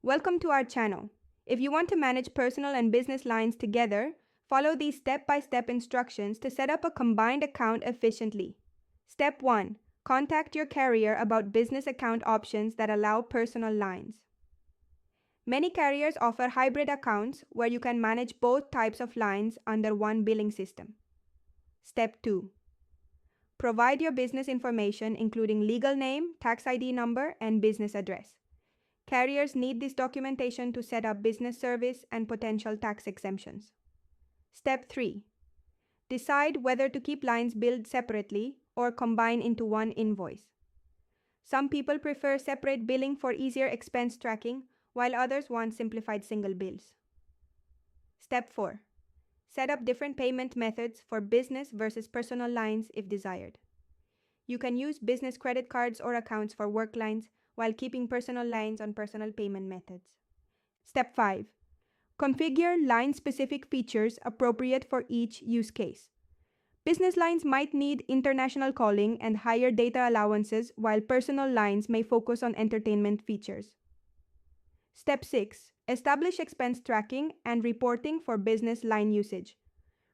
Welcome to our channel. If you want to manage personal and business lines together, follow these step-by-step instructions to set up a combined account efficiently. Step 1. Contact your carrier about business account options that allow personal lines. Many carriers offer hybrid accounts where you can manage both types of lines under one billing system. Step 2. Provide your business information including legal name, tax ID number, and business address. Carriers need this documentation to set up business service and potential tax exemptions. Step 3. Decide whether to keep lines billed separately or combine into one invoice. Some people prefer separate billing for easier expense tracking, while others want simplified single bills. Step 4. Set up different payment methods for business versus personal lines if desired. You can use business credit cards or accounts for work lines while keeping personal lines on personal payment methods. Step 5. Configure line-specific features appropriate for each use case. Business lines might need international calling and higher data allowances, while personal lines may focus on entertainment features. Step 6. Establish expense tracking and reporting for business line usage.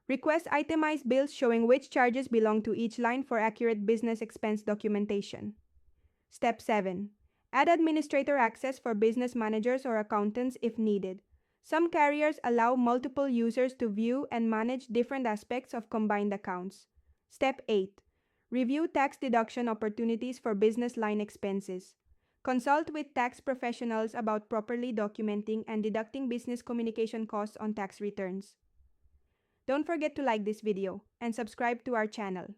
Request itemized bills showing which charges belong to each line for accurate business expense documentation. Step 7. Add administrator access for business managers or accountants if needed. Some carriers allow multiple users to view and manage different aspects of combined accounts. Step 8. Review tax deduction opportunities for business line expenses. Consult with tax professionals about properly documenting and deducting business communication costs on tax returns. Don't forget to like this video and subscribe to our channel.